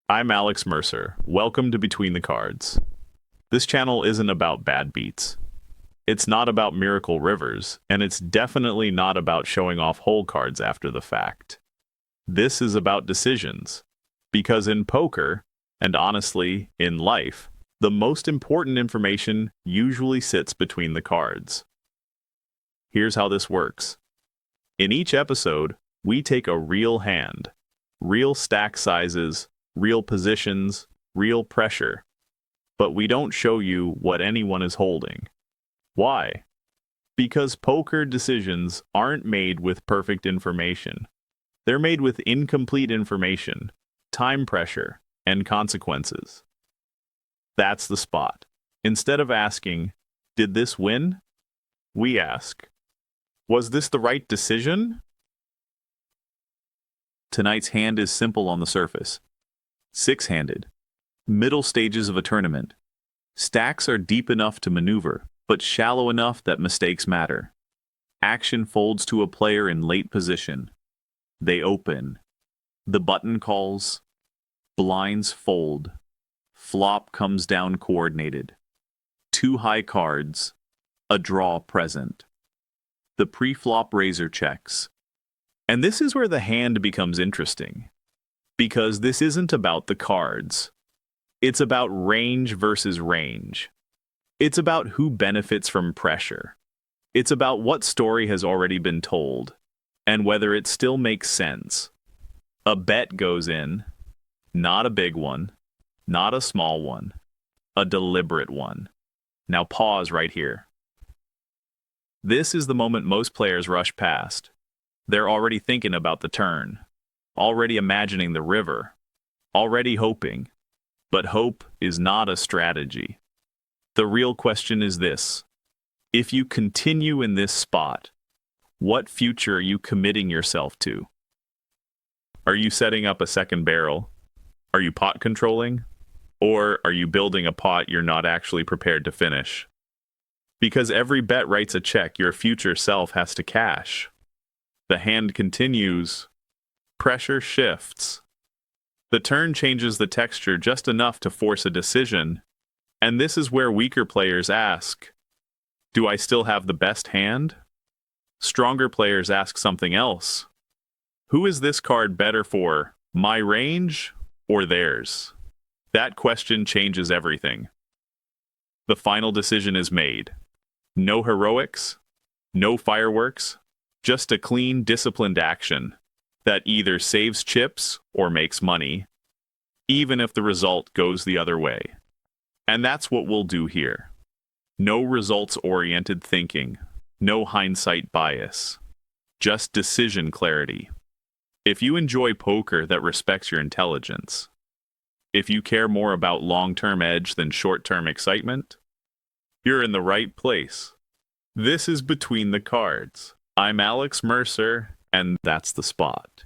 I'm Alex Mercer. Welcome to Between the Cards. This channel isn't about bad beats. It's not about miracle rivers, and it's definitely not about showing off hole cards after the fact. This is about decisions. Because in poker, and honestly, in life, the most important information usually sits between the cards. Here's how this works. In each episode, we take a real hand, real stack sizes, real positions, real pressure. But we don't show you what anyone is holding. Why? Because poker decisions aren't made with perfect information. They're made with incomplete information, time pressure, and consequences. That's the spot. Instead of asking, did this win? We ask, was this the right decision? Tonight's hand is simple on the surface. Six-handed. Middle stages of a tournament. Stacks are deep enough to maneuver, but shallow enough that mistakes matter. Action folds to a player in late position. They open. The button calls. Blinds fold. Flop comes down coordinated. Two high cards. A draw present. The pre-flop razor checks. And this is where the hand becomes interesting. Because this isn't about the cards. It's about range versus range. It's about who benefits from pressure. It's about what story has already been told, and whether it still makes sense. A bet goes in, not a big one, not a small one, a deliberate one. Now pause right here. This is the moment most players rush past. They're already thinking about the turn. Already imagining the river, already hoping. But hope is not a strategy. The real question is this. If you continue in this spot, what future are you committing yourself to? Are you setting up a second barrel? Are you pot controlling? Or are you building a pot you're not actually prepared to finish? Because every bet writes a check your future self has to cash. The hand continues. Pressure shifts. The turn changes the texture just enough to force a decision, and this is where weaker players ask, do I still have the best hand? Stronger players ask something else. Who is this card better for, my range or theirs? That question changes everything. The final decision is made. No heroics, no fireworks, just a clean, disciplined action that either saves chips or makes money, even if the result goes the other way. And that's what we'll do here. No results-oriented thinking, no hindsight bias, just decision clarity. If you enjoy poker that respects your intelligence, if you care more about long-term edge than short-term excitement, you're in the right place. This is Between the Cards. I'm Alex Mercer, and that's the spot.